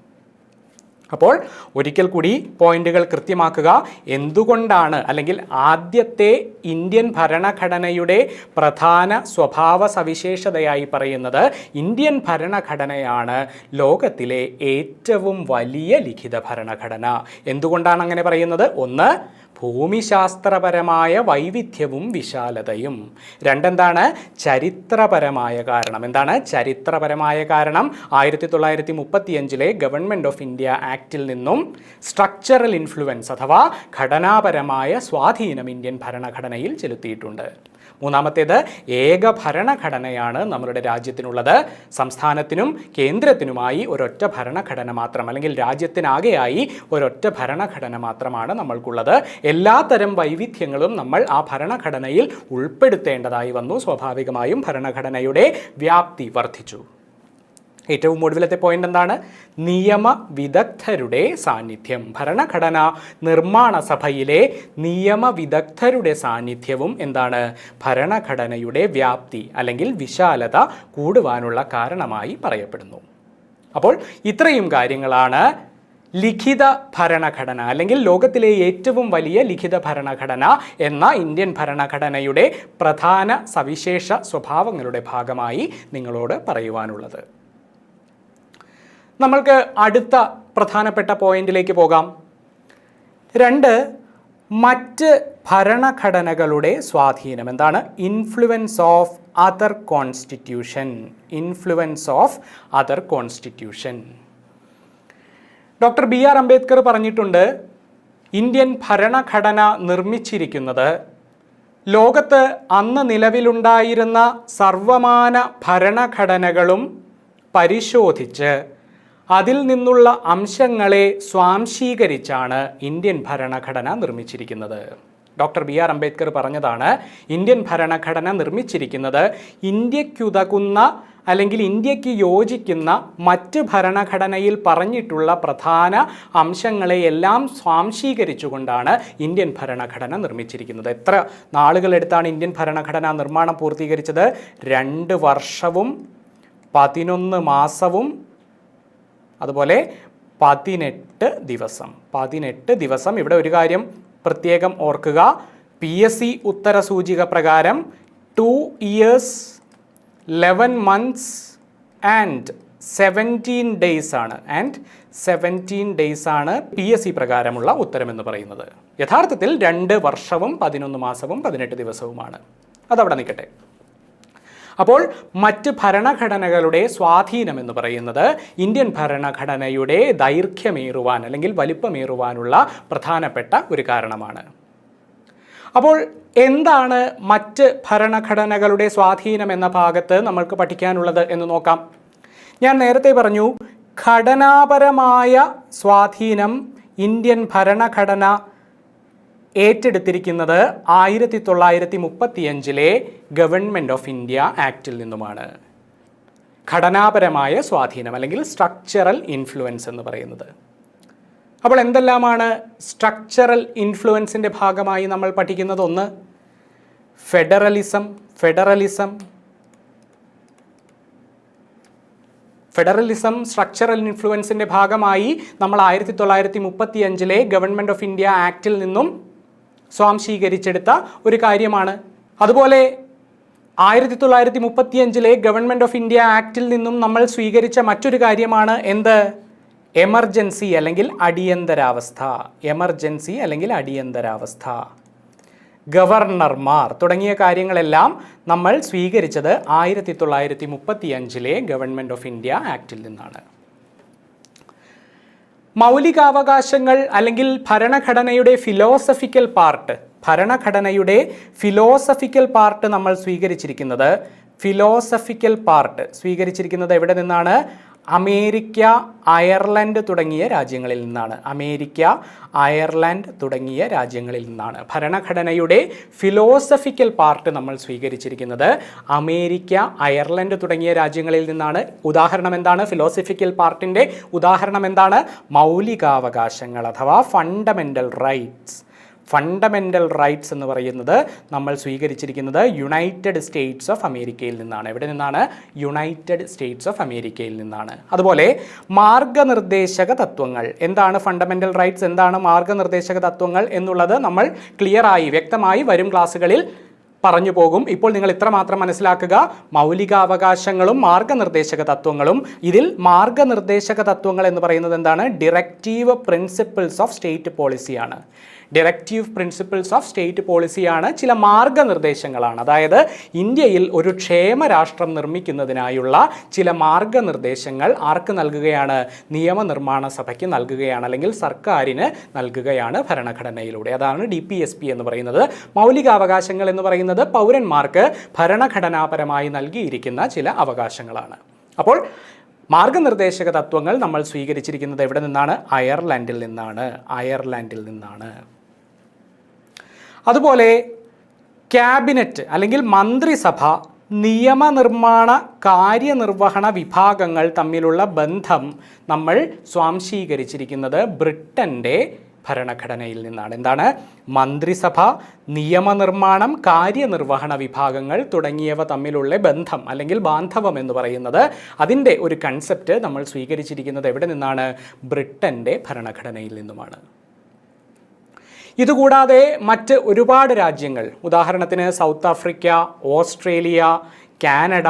അപ്പോൾ ഒരിക്കൽ കൂടി പോയിന്റുകൾ കൃത്യമാക്കുക. എന്തുകൊണ്ടാണ് അല്ലെങ്കിൽ ആദ്യത്തെ ഇന്ത്യൻ ഭരണഘടനയുടെ പ്രധാന സ്വഭാവ സവിശേഷതയായി പറയുന്നത് ഇന്ത്യൻ ഭരണഘടനയാണ് ലോകത്തിലെ ഏറ്റവും വലിയ ലിഖിത ഭരണഘടന. എന്തുകൊണ്ടാണ് അങ്ങനെ പറയുന്നത്? ഒന്ന്, ഭൂമിശാസ്ത്രപരമായ വൈവിധ്യവും വിശാലതയും. രണ്ടെന്താണ്? ചരിത്രപരമായ കാരണം. എന്താണ് ചരിത്രപരമായ കാരണം? 1935 ഗവൺമെൻറ് ഓഫ് ഇന്ത്യ ആക്റ്റിൽ നിന്നും സ്ട്രക്ചറൽ ഇൻഫ്ലുവൻസ് അഥവാ ഘടനാപരമായ സ്വാധീനം ഇന്ത്യൻ ഭരണഘടനയിൽ ചെലുത്തിയിട്ടുണ്ട്. മൂന്നാമത്തേത്, ഏക ഭരണഘടനയാണ് നമ്മളുടെ രാജ്യത്തിനുള്ളത്. സംസ്ഥാനത്തിനും കേന്ദ്രത്തിനുമായി ഒരൊറ്റ ഭരണഘടന മാത്രം, അല്ലെങ്കിൽ രാജ്യത്തിനാകെയായി ഒരൊറ്റ ഭരണഘടന മാത്രമാണ് നമ്മൾക്കുള്ളത്. എല്ലാത്തരം വൈവിധ്യങ്ങളും നമ്മൾ ആ ഭരണഘടനയിൽ ഉൾപ്പെടുത്തേണ്ടതായി വന്നു. സ്വാഭാവികമായും ഭരണഘടനയുടെ വ്യാപ്തി വർദ്ധിച്ചു. ഏറ്റവും ഒടുവിലത്തെ പോയിന്റ് എന്താണ്? നിയമവിദഗ്ധരുടെ സാന്നിധ്യം. ഭരണഘടന നിർമ്മാണ സഭയിലെ നിയമവിദഗ്ധരുടെ സാന്നിധ്യവും എന്താണ്? ഭരണഘടനയുടെ വ്യാപ്തി അല്ലെങ്കിൽ വിശാലത കൂടുവാനുള്ള കാരണമായി പറയപ്പെടുന്നു. അപ്പോൾ ഇത്രയും കാര്യങ്ങളാണ് ലിഖിത ഭരണഘടന അല്ലെങ്കിൽ ലോകത്തിലെ ഏറ്റവും വലിയ ലിഖിത ഭരണഘടന എന്ന ഇന്ത്യൻ ഭരണഘടനയുടെ പ്രധാന സവിശേഷ സ്വഭാവങ്ങളുടെ ഭാഗമായി നിങ്ങളോട് പറയുവാനുള്ളത്. നമ്മൾക്ക് അടുത്ത പ്രധാനപ്പെട്ട പോയിന്റിലേക്ക് പോകാം. 2, മറ്റ് ഭരണഘടനകളുടെ സ്വാധീനം. എന്താണ്? Influence of other constitution. Influence of other constitution. Doctor BR Ambedkar പറഞ്ഞിട്ടുണ്ട്, ഇന്ത്യൻ ഭരണഘടന നിർമ്മിച്ചിരിക്കുന്നത് ലോകത്ത് അന്ന് നിലവിലുണ്ടായിരുന്ന സർവമാന ഭരണഘടനകളും പരിശോധിച്ച് അതിൽ നിന്നുള്ള അംശങ്ങളെ സ്വാംശീകരിച്ചാണ് ഇന്ത്യൻ ഭരണഘടന നിർമ്മിച്ചിരിക്കുന്നത്. ഡോക്ടർ BR അംബേദ്കർ പറഞ്ഞതാണ്, ഇന്ത്യൻ ഭരണഘടന നിർമ്മിച്ചിരിക്കുന്നത് ഇന്ത്യക്കുതകുന്ന അല്ലെങ്കിൽ ഇന്ത്യക്ക് യോജിക്കുന്ന മറ്റ് ഭരണഘടനയിൽ പറഞ്ഞിട്ടുള്ള പ്രധാന അംശങ്ങളെയെല്ലാം സ്വാംശീകരിച്ചുകൊണ്ടാണ് ഇന്ത്യൻ ഭരണഘടന നിർമ്മിച്ചിരിക്കുന്നത്. എത്ര നാളുകളെടുത്താണ് ഇന്ത്യൻ ഭരണഘടന നിർമ്മാണം പൂർത്തീകരിച്ചത്? 2 വർഷവും 11 മാസവും അതുപോലെ 18 ദിവസം. 18 ദിവസം. ഇവിടെ ഒരു കാര്യം പ്രത്യേകം ഓർക്കുക, PSC ഉത്തര സൂചിക പ്രകാരം 2 years 11 months and 17 days ആണ്. 17 days ആണ് PSC പ്രകാരമുള്ള ഉത്തരമെന്ന് പറയുന്നത്. യഥാർത്ഥത്തിൽ 2 വർഷവും 11 മാസവും 18 ദിവസവുമാണ്. അതവിടെ നിൽക്കട്ടെ. അപ്പോൾ മറ്റ് ഭരണഘടനകളുടെ സ്വാധീനം എന്ന് പറയുന്നത് ഇന്ത്യൻ ഭരണഘടനയുടെ ദൈർഘ്യമേറുവാൻ അല്ലെങ്കിൽ വലിപ്പമേറുവാനുള്ള പ്രധാനപ്പെട്ട ഒരു കാരണമാണ്. അപ്പോൾ എന്താണ് മറ്റ് ഭരണഘടനകളുടെ സ്വാധീനം എന്ന ഭാഗത്ത് നമ്മൾക്ക് പഠിക്കാനുള്ളത് എന്ന് നോക്കാം. ഞാൻ നേരത്തെ പറഞ്ഞു, ഘടനാപരമായ സ്വാധീനം ഇന്ത്യൻ ഭരണഘടന ഏറ്റെടുത്തിരിക്കുന്നത് 1935 ഗവൺമെൻറ് ഓഫ് ഇന്ത്യ ആക്റ്റിൽ നിന്നുമാണ്. ഘടനാപരമായ സ്വാധീനം അല്ലെങ്കിൽ സ്ട്രക്ചറൽ ഇൻഫ്ലുവൻസ് എന്ന് പറയുന്നത്. അപ്പോൾ എന്തെല്ലാമാണ് സ്ട്രക്ചറൽ ഇൻഫ്ലുവൻസിൻ്റെ ഭാഗമായി നമ്മൾ പഠിക്കുന്നത്? 1, ഫെഡറലിസം. ഫെഡറലിസം സ്ട്രക്ചറൽ ഇൻഫ്ലുവൻസിൻ്റെ ഭാഗമായി നമ്മൾ 1935 ഗവൺമെൻറ് ഓഫ് ഇന്ത്യ ആക്റ്റിൽ നിന്നും സ്വാംശീകരിച്ചെടുത്ത ഒരു കാര്യമാണ്. അതുപോലെ 1935 ഗവൺമെൻറ് ഓഫ് ഇന്ത്യ ആക്റ്റിൽ നിന്നും നമ്മൾ സ്വീകരിച്ച മറ്റൊരു കാര്യമാണ് എന്ത്? എമർജൻസി അല്ലെങ്കിൽ അടിയന്തരാവസ്ഥ. എമർജൻസി അല്ലെങ്കിൽ അടിയന്തരാവസ്ഥ, ഗവർണർമാർ തുടങ്ങിയ കാര്യങ്ങളെല്ലാം നമ്മൾ സ്വീകരിച്ചത് 1935 ഗവൺമെൻറ് ഓഫ് ഇന്ത്യ ആക്റ്റിൽ നിന്നാണ്. മൗലികാവകാശങ്ങൾ അല്ലെങ്കിൽ ഭരണഘടനയുടെ ഫിലോസഫിക്കൽ പാർട്ട് നമ്മൾ സ്വീകരിച്ചിരിക്കുന്നത് എവിടെ നിന്നാണ്? അമേരിക്ക, അയർലൻഡ് തുടങ്ങിയ രാജ്യങ്ങളിൽ നിന്നാണ്. ഭരണഘടനയുടെ ഫിലോസഫിക്കൽ പാർട്ട് നമ്മൾ സ്വീകരിച്ചിരിക്കുന്നത് അമേരിക്ക, അയർലൻഡ് തുടങ്ങിയ രാജ്യങ്ങളിൽ നിന്നാണ്. ഉദാഹരണം എന്താണ്? ഫിലോസഫിക്കൽ പാർട്ടിൻ്റെ ഉദാഹരണം എന്താണ്? മൗലികാവകാശങ്ങൾ അഥവാ ഫണ്ടമെൻ്റൽ റൈറ്റ്സ്. ഫണ്ടമെൻ്റൽ റൈറ്റ്സ് എന്ന് പറയുന്നത് നമ്മൾ സ്വീകരിച്ചിരിക്കുന്നത് യുണൈറ്റഡ് സ്റ്റേറ്റ്സ് ഓഫ് അമേരിക്കയിൽ നിന്നാണ്. എവിടെ നിന്നാണ്? യുണൈറ്റഡ് സ്റ്റേറ്റ്സ് ഓഫ് അമേരിക്കയിൽ നിന്നാണ്. അതുപോലെ മാർഗനിർദ്ദേശക തത്വങ്ങൾ. എന്താണ് ഫണ്ടമെൻ്റൽ റൈറ്റ്സ്, എന്താണ് മാർഗനിർദ്ദേശക തത്വങ്ങൾ എന്നുള്ളത് നമ്മൾ ക്ലിയറായി വ്യക്തമായി വരും ക്ലാസ്സുകളിൽ പറഞ്ഞു പോകും. ഇപ്പോൾ നിങ്ങൾ ഇത്ര മാത്രം മനസ്സിലാക്കുക, മൗലികാവകാശങ്ങളും മാർഗനിർദ്ദേശക തത്വങ്ങളും. ഇതിൽ മാർഗനിർദ്ദേശക തത്വങ്ങൾ എന്ന് പറയുന്നത് എന്താണ്? ഡിറക്റ്റീവ് പ്രിൻസിപ്പിൾസ് ഓഫ് സ്റ്റേറ്റ് പോളിസിയാണ്. ഡയറക്റ്റീവ് പ്രിൻസിപ്പിൾസ് ഓഫ് സ്റ്റേറ്റ് പോളിസിയാണ്, ചില മാർഗനിർദ്ദേശങ്ങളാണ്. അതായത് ഇന്ത്യയിൽ ഒരു ക്ഷേമരാഷ്ട്രം നിർമ്മിക്കുന്നതിനായുള്ള ചില മാർഗനിർദ്ദേശങ്ങൾ ആർക്ക് നൽകുകയാണ്? നിയമനിർമ്മാണ സഭയ്ക്ക് നൽകുകയാണ്, അല്ലെങ്കിൽ സർക്കാരിന് നൽകുകയാണ് ഭരണഘടനയിലൂടെ. അതാണ് DPSP എന്ന് പറയുന്നത്. മൗലികാവകാശങ്ങൾ എന്ന് പറയുന്നത് പൗരന്മാർക്ക് ഭരണഘടനാപരമായി നൽകിയിരിക്കുന്ന ചില അവകാശങ്ങളാണ്. അപ്പോൾ മാർഗനിർദ്ദേശക തത്വങ്ങൾ നമ്മൾ സ്വീകരിച്ചിരിക്കുന്നത് എവിടെ നിന്നാണ്? അയർലൻഡിൽ നിന്നാണ്. അതുപോലെ ക്യാബിനറ്റ് അല്ലെങ്കിൽ മന്ത്രിസഭ, നിയമനിർമ്മാണ കാര്യനിർവഹണ വിഭാഗങ്ങൾ തമ്മിലുള്ള ബന്ധം നമ്മൾ സ്വാംശീകരിച്ചിരിക്കുന്നത് ബ്രിട്ടൻ്റെ ഭരണഘടനയിൽ നിന്നാണ്. എന്താണ്? മന്ത്രിസഭ, നിയമനിർമ്മാണം, കാര്യനിർവഹണ വിഭാഗങ്ങൾ തുടങ്ങിയവ തമ്മിലുള്ള ബന്ധം അല്ലെങ്കിൽ ബാന്ധവം എന്ന് പറയുന്നത്, അതിൻ്റെ ഒരു കൺസെപ്റ്റ് നമ്മൾ സ്വീകരിച്ചിരിക്കുന്നത് എവിടെ നിന്നാണ്? ബ്രിട്ടൻ്റെ ഭരണഘടനയിൽ നിന്നുമാണ്. ഇതുകൂടാതെ മറ്റ് ഒരുപാട് രാജ്യങ്ങൾ, ഉദാഹരണത്തിന് സൗത്ത് ആഫ്രിക്ക, ഓസ്ട്രേലിയ, കാനഡ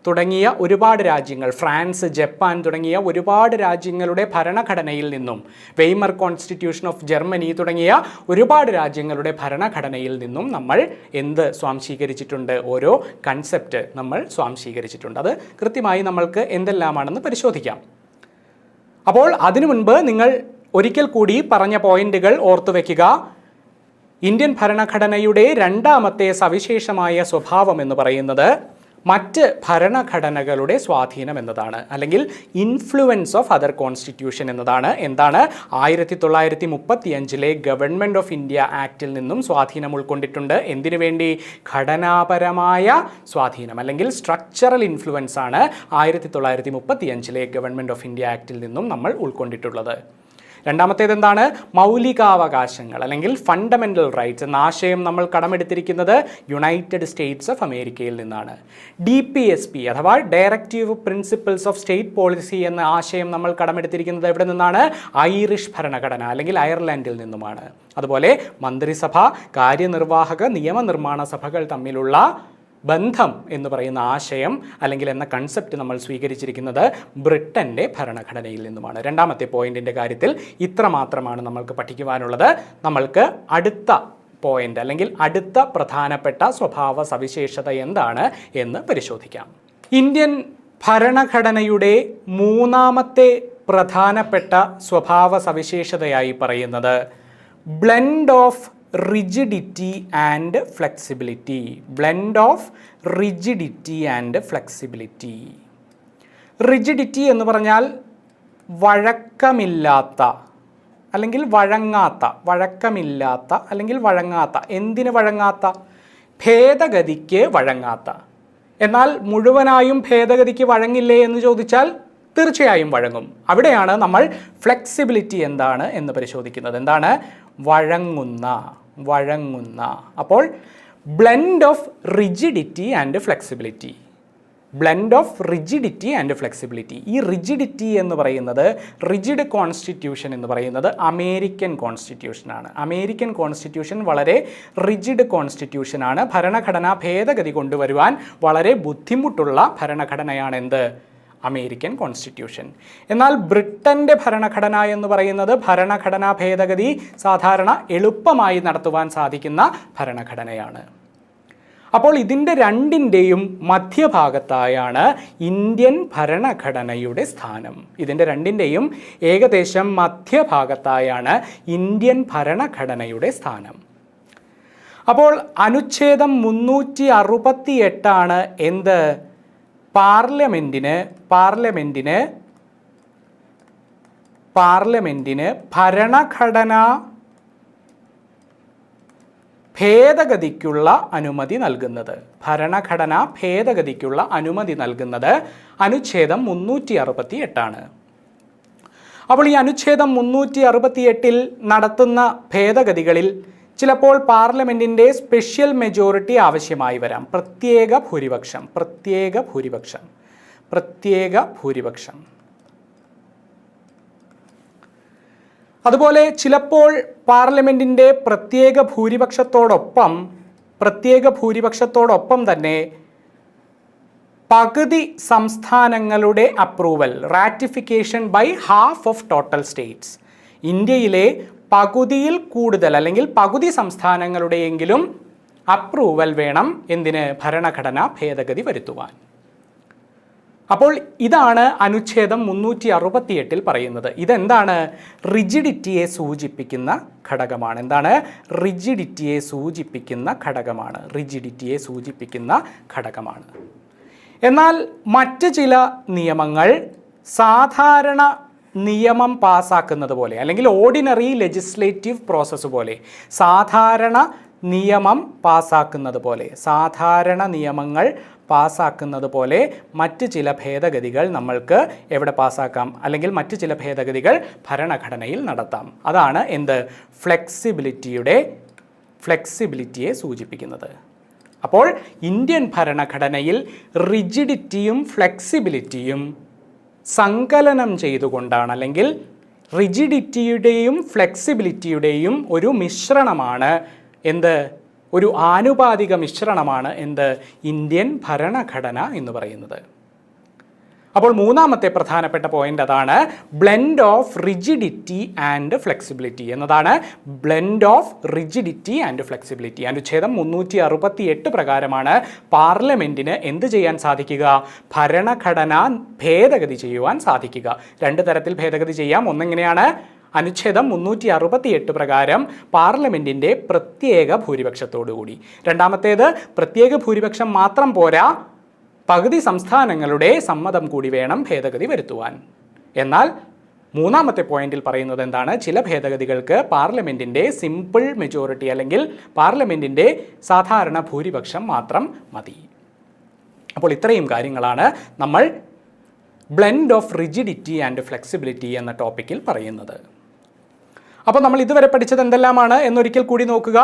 തുടങ്ങിയ ഒരുപാട് രാജ്യങ്ങൾ, ഫ്രാൻസ്, ജപ്പാൻ തുടങ്ങിയ ഒരുപാട് രാജ്യങ്ങളുടെ ഭരണഘടനയിൽ നിന്നും, വെയ്മർ കോൺസ്റ്റിറ്റ്യൂഷൻ ഓഫ് ജർമ്മനി തുടങ്ങിയ ഒരുപാട് രാജ്യങ്ങളുടെ ഭരണഘടനയിൽ നിന്നും നമ്മൾ എന്ത് സ്വാംശീകരിച്ചിട്ടുണ്ട്? ഓരോ കൺസെപ്റ്റ് നമ്മൾ സ്വാംശീകരിച്ചിട്ടുണ്ട്. അത് കൃത്യമായി നമ്മൾക്ക് എന്തെല്ലാമാണെന്ന് പരിശോധിക്കാം. അപ്പോൾ അതിനു മുൻപ് നിങ്ങൾ ഒരിക്കൽ കൂടി പറഞ്ഞ പോയിന്റുകൾ ഓർത്തു വയ്ക്കുക. ഇന്ത്യൻ ഭരണഘടനയുടെ രണ്ടാമത്തെ സവിശേഷമായ സ്വഭാവം എന്ന് പറയുന്നത് മറ്റ് ഭരണഘടനകളുടെ സ്വാധീനം എന്നതാണ്, അല്ലെങ്കിൽ ഇൻഫ്ലുവൻസ് ഓഫ് അതർ കോൺസ്റ്റിറ്റ്യൂഷൻ എന്നതാണ്. എന്താണ്? 1935 ഗവൺമെൻറ് ഓഫ് ഇന്ത്യ ആക്റ്റിൽ നിന്നും സ്വാധീനം ഉൾക്കൊണ്ടിട്ടുണ്ട്. എന്തിനു വേണ്ടി? ഘടനാപരമായ സ്വാധീനം അല്ലെങ്കിൽ സ്ട്രക്ചറൽ ഇൻഫ്ലുവൻസ് ആണ് 1935 ഗവൺമെൻറ് ഓഫ് ഇന്ത്യ ആക്റ്റിൽ നിന്നും നമ്മൾ ഉൾക്കൊണ്ടിട്ടുള്ളത്. രണ്ടാമത്തേത് എന്താണ്? മൗലികാവകാശങ്ങൾ അല്ലെങ്കിൽ ഫണ്ടമെൻ്റൽ റൈറ്റ്സ് എന്ന ആശയം നമ്മൾ കടമെടുത്തിരിക്കുന്നത് യുണൈറ്റഡ് സ്റ്റേറ്റ്സ് ഓഫ് അമേരിക്കയിൽ നിന്നാണ്. DPSP അഥവാ directive principles of state policy എന്ന ആശയം നമ്മൾ കടമെടുത്തിരിക്കുന്നത് എവിടെ നിന്നാണ്? ഐറിഷ് ഭരണഘടന അല്ലെങ്കിൽ അയർലൻഡിൽ നിന്നുമാണ്. അതുപോലെ മന്ത്രിസഭ, കാര്യനിർവാഹക, നിയമനിർമ്മാണ സഭകൾ തമ്മിലുള്ള ബന്ധം എന്ന് പറയുന്ന ആശയം അല്ലെങ്കിൽ എന്ന കൺസെപ്റ്റ് നമ്മൾ സ്വീകരിച്ചിരിക്കുന്നത് ബ്രിട്ടൻ്റെ ഭരണഘടനയിൽ നിന്നുമാണ്. രണ്ടാമത്തെ പോയിന്റിൻ്റെ കാര്യത്തിൽ ഇത്ര മാത്രമാണ് നമ്മൾക്ക് പഠിക്കുവാനുള്ളത്. നമ്മൾക്ക് അടുത്ത പോയിന്റ് അല്ലെങ്കിൽ അടുത്ത പ്രധാനപ്പെട്ട സ്വഭാവ സവിശേഷത എന്താണ് എന്ന് പരിശോധിക്കാം. ഇന്ത്യൻ ഭരണഘടനയുടെ മൂന്നാമത്തെ പ്രധാനപ്പെട്ട സ്വഭാവ സവിശേഷതയായി പറയുന്നത് blend of rigidity and flexibility. Blend of rigidity and flexibility. Rigidity എന്ന് പറഞ്ഞാൽ വഴക്കമില്ലാത്ത അല്ലെങ്കിൽ വഴങ്ങാത്ത, വഴക്കമില്ലാത്ത അല്ലെങ്കിൽ വഴങ്ങാത്ത. എന്തിന് വഴങ്ങാത്ത? ഭേദഗതിക്ക് വഴങ്ങാത്ത. എന്നാൽ മുഴുവനായും ഭേദഗതിക്ക് വഴങ്ങില്ലേ എന്ന് ചോദിച്ചാൽ തീർച്ചയായും വഴങ്ങും. അവിടെയാണ് നമ്മൾ ഫ്ലെക്സിബിലിറ്റി എന്താണ് എന്ന് പരിശോധിക്കുന്നത്. എന്താണ്? വഴങ്ങുന്ന. അപ്പോൾ blend of rigidity and flexibility. Blend of rigidity and flexibility. ഈ റിജിഡിറ്റി എന്ന് പറയുന്നത്, റിജിഡ് കോൺസ്റ്റിറ്റ്യൂഷൻ എന്ന് പറയുന്നത് അമേരിക്കൻ കോൺസ്റ്റിറ്റ്യൂഷനാണ്. അമേരിക്കൻ കോൺസ്റ്റിറ്റ്യൂഷൻ വളരെ റിജിഡ് കോൺസ്റ്റിറ്റ്യൂഷനാണ്. ഭരണഘടനാ ഭേദഗതി കൊണ്ടുവരുവാൻ വളരെ ബുദ്ധിമുട്ടുള്ള ഭരണഘടനയാണ് എന്ത്? American constitution. എന്നാൽ ബ്രിട്ടൻ്റെ ഭരണഘടന എന്ന് പറയുന്നത് ഭരണഘടനാ ഭേദഗതി സാധാരണ എളുപ്പമായി നടത്തുവാൻ സാധിക്കുന്ന ഭരണഘടനയാണ്. അപ്പോൾ ഇതിൻ്റെ രണ്ടിൻ്റെയും മധ്യഭാഗത്തായാണ് ഇന്ത്യൻ ഭരണഘടനയുടെ സ്ഥാനം. ഇതിൻ്റെ രണ്ടിൻ്റെയും ഏകദേശം മധ്യഭാഗത്തായാണ് ഇന്ത്യൻ ഭരണഘടനയുടെ സ്ഥാനം. അപ്പോൾ അനുച്ഛേദം 368 എന്ത്? പാർലമെന്റിന് ഭരണഘടനാ ഭേദഗതിക്കുള്ള അനുമതി നൽകുന്നത്. ഭരണഘടനാ ഭേദഗതിക്കുള്ള അനുമതി നൽകുന്നത് അനുച്ഛേദം 368. അപ്പോൾ ഈ അനുച്ഛേദം 368 നടത്തുന്ന ഭേദഗതികളിൽ ചിലപ്പോൾ പാർലമെൻറ്റിൻ്റെ സ്പെഷ്യൽ മെജോറിറ്റി ആവശ്യമായി വരാം. പ്രത്യേക ഭൂരിപക്ഷം. അതുപോലെ ചിലപ്പോൾ പാർലമെൻറ്റിൻ്റെ പ്രത്യേക ഭൂരിപക്ഷത്തോടൊപ്പം തന്നെ പകുതി സംസ്ഥാനങ്ങളുടെ approval, ratification by half of total states. ഇന്ത്യയിലെ പകുതിയിൽ കൂടുതൽ അല്ലെങ്കിൽ പകുതി സംസ്ഥാനങ്ങളുടെയെങ്കിലും അപ്രൂവൽ വേണം എന്തിന്? ഭരണഘടനാ ഭേദഗതി വരുത്തുവാൻ. അപ്പോൾ ഇതാണ് അനുച്ഛേദം 368 പറയുന്നത്. ഇതെന്താണ്? റിജിഡിറ്റിയെ സൂചിപ്പിക്കുന്ന ഘടകമാണ്. എന്താണ്? റിജിഡിറ്റിയെ സൂചിപ്പിക്കുന്ന ഘടകമാണ്. എന്നാൽ മറ്റ് ചില നിയമങ്ങൾ സാധാരണ നിയമം പാസ്സാക്കുന്നത് പോലെ അല്ലെങ്കിൽ ഓർഡിനറി ലെജിസ്ലേറ്റീവ് പ്രോസസ്സ് പോലെ, സാധാരണ നിയമങ്ങൾ പാസ്സാക്കുന്നത് പോലെ മറ്റ് ചില ഭേദഗതികൾ നമ്മൾക്ക് എവിടെ പാസ്സാക്കാം, അല്ലെങ്കിൽ മറ്റ് ചില ഭേദഗതികൾ ഭരണഘടനയിൽ നടത്താം. അതാണ് എന്ത്? ഫ്ലെക്സിബിലിറ്റിയെ സൂചിപ്പിക്കുന്നത്. അപ്പോൾ ഇന്ത്യൻ ഭരണഘടനയിൽ റിജിഡിറ്റിയും ഫ്ലെക്സിബിലിറ്റിയും സങ്കലനം ചെയ്തുകൊണ്ടാണ്, അല്ലെങ്കിൽ റിജിഡിറ്റിയുടെയും ഫ്ലെക്സിബിലിറ്റിയുടെയും ഒരു മിശ്രണമാണ് എന്ത്? ഒരു ആനുപാതിക മിശ്രണമാണ് എന്ത്? ഇന്ത്യൻ ഭരണഘടന എന്ന് പറയുന്നത്. അപ്പോൾ മൂന്നാമത്തെ പ്രധാനപ്പെട്ട പോയിന്റ് അതാണ് blend of rigidity and flexibility എന്നതാണ്. അനുച്ഛേദം 368 പ്രകാരമാണ് പാർലമെന്റിന് എന്ത് ചെയ്യാൻ സാധിക്കുക? ഭരണഘടന ഭേദഗതി ചെയ്യുവാൻ സാധിക്കുക. രണ്ട് തരത്തിൽ ഭേദഗതി ചെയ്യാം. ഒന്നെങ്ങനെയാണ്? അനുച്ഛേദം 368 പ്രകാരം പാർലമെന്റിൻ്റെ പ്രത്യേക ഭൂരിപക്ഷത്തോടുകൂടി. രണ്ടാമത്തേത് പ്രത്യേക ഭൂരിപക്ഷം മാത്രം പോരാ, പകുതി സംസ്ഥാനങ്ങളുടെ സമ്മതം കൂടി വേണം ഭേദഗതി വരുത്തുവാൻ. എന്നാൽ മൂന്നാമത്തെ പോയിന്റിൽ പറയുന്നത് എന്താണ്? ചില ഭേദഗതികൾക്ക് പാർലമെന്റിൻ്റെ സിമ്പിൾ മെജോറിറ്റി അല്ലെങ്കിൽ പാർലമെന്റിൻ്റെ സാധാരണ ഭൂരിപക്ഷം മാത്രം മതി. അപ്പോൾ ഇത്രയും കാര്യങ്ങളാണ് നമ്മൾ blend of rigidity and flexibility എന്ന ടോപ്പിക്കിൽ പറയുന്നത്. അപ്പോൾ നമ്മൾ ഇതുവരെ പഠിച്ചത് എന്തെല്ലാമാണ് എന്നൊരിക്കൽ കൂടി നോക്കുക.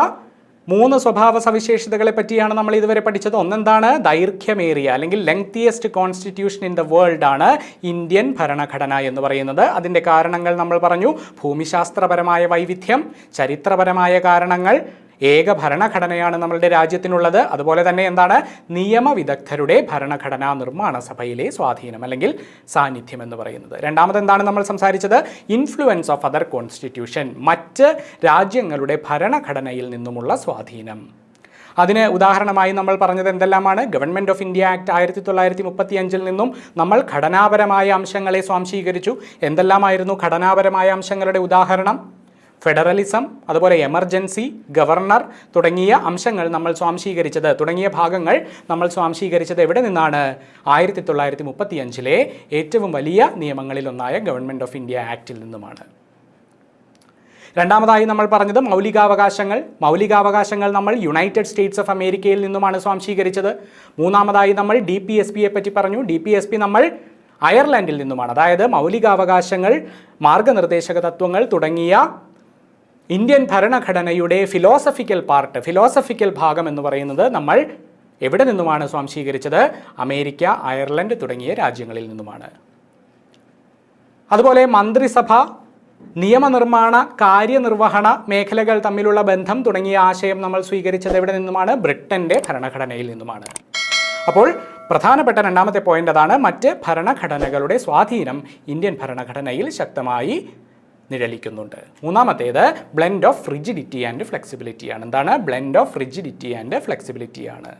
3 സ്വഭാവ സവിശേഷതകളെ പറ്റിയാണ് നമ്മൾ ഇതുവരെ പഠിച്ചത്. ഒന്നെന്താണ്? ദൈർഘ്യമേറിയ അല്ലെങ്കിൽ lengthiest constitution in the world ആണ് ഇന്ത്യൻ ഭരണഘടന എന്ന് പറയുന്നത്. അതിൻ്റെ കാരണങ്ങൾ നമ്മൾ പറഞ്ഞു. ഭൂമിശാസ്ത്രപരമായ വൈവിധ്യം, ചരിത്രപരമായ കാരണങ്ങൾ, ഏക ഭരണഘടനയാണ് നമ്മളുടെ രാജ്യത്തിനുള്ളത്. അതുപോലെ തന്നെ എന്താണ്? നിയമവിദഗ്ധരുടെ ഭരണഘടനാ നിർമ്മാണ സഭയിലെ സ്വാധീനം അല്ലെങ്കിൽ സാന്നിധ്യം എന്ന് പറയുന്നത്. രണ്ടാമത് എന്താണ് നമ്മൾ സംസാരിച്ചത്? ഇൻഫ്ലുവൻസ് ഓഫ് അതർ കോൺസ്റ്റിറ്റ്യൂഷൻ, മറ്റ് രാജ്യങ്ങളുടെ ഭരണഘടനയിൽ നിന്നുമുള്ള സ്വാധീനം. അതിന് ഉദാഹരണമായി നമ്മൾ പറഞ്ഞത് എന്തെല്ലാമാണ്? ഗവൺമെൻറ് ഓഫ് ഇന്ത്യ ആക്ട് 1935 നിന്നും നമ്മൾ ഘടനാപരമായ അംശങ്ങളെ സ്വാംശീകരിച്ചു. എന്തെല്ലാമായിരുന്നു ഘടനാപരമായ അംശങ്ങളുടെ ഉദാഹരണം? ഫെഡറലിസം, അതുപോലെ എമർജൻസി, ഗവർണർ തുടങ്ങിയ അംശങ്ങൾ നമ്മൾ സ്വാംശീകരിച്ചത്, തുടങ്ങിയ ഭാഗങ്ങൾ നമ്മൾ സ്വാംശീകരിച്ചത് എവിടെ നിന്നാണ്? 1935 ഏറ്റവും വലിയ നിയമങ്ങളിലൊന്നായ ഗവൺമെൻറ് ഓഫ് ഇന്ത്യ ആക്റ്റിൽ നിന്നുമാണ്. രണ്ടാമതായി നമ്മൾ പറഞ്ഞത് മൗലികാവകാശങ്ങൾ നമ്മൾ യുണൈറ്റഡ് സ്റ്റേറ്റ്സ് ഓഫ് അമേരിക്കയിൽ നിന്നുമാണ് സ്വാംശീകരിച്ചത്. മൂന്നാമതായി നമ്മൾ DPSPയെ പറ്റി പറഞ്ഞു. DPSP നമ്മൾ അയർലൻഡിൽ നിന്നുമാണ്. അതായത് മൗലികാവകാശങ്ങൾ, മാർഗനിർദ്ദേശക തത്വങ്ങൾ തുടങ്ങിയ ഇന്ത്യൻ ഭരണഘടനയുടെ ഫിലോസഫിക്കൽ ഭാഗം എന്ന് പറയുന്നത് നമ്മൾ എവിടെ നിന്നുമാണ് സ്വാംശീകരിച്ചത്? അമേരിക്ക, അയർലൻഡ് തുടങ്ങിയ രാജ്യങ്ങളിൽ നിന്നുമാണ്. അതുപോലെ മന്ത്രിസഭ, നിയമനിർമ്മാണ, കാര്യനിർവഹണ മേഖലകൾ തമ്മിലുള്ള ബന്ധം തുടങ്ങിയ ആശയം നമ്മൾ സ്വീകരിച്ചത് എവിടെ നിന്നുമാണ്? ബ്രിട്ടൻ്റെ ഭരണഘടനയിൽ നിന്നുമാണ്. അപ്പോൾ പ്രധാനപ്പെട്ട രണ്ടാമത്തെ പോയിന്റ് അതാണ്. മറ്റ് ഭരണഘടനകളുടെ സ്വാധീനം ഇന്ത്യൻ ഭരണഘടനയിൽ ശക്തമായി നിഴലിക്കുന്നുണ്ട്. മൂന്നാമത്തേത് blend of rigidity and flexibility ആണ്. എന്താണ്? Blend of rigidity and flexibility ആണ്.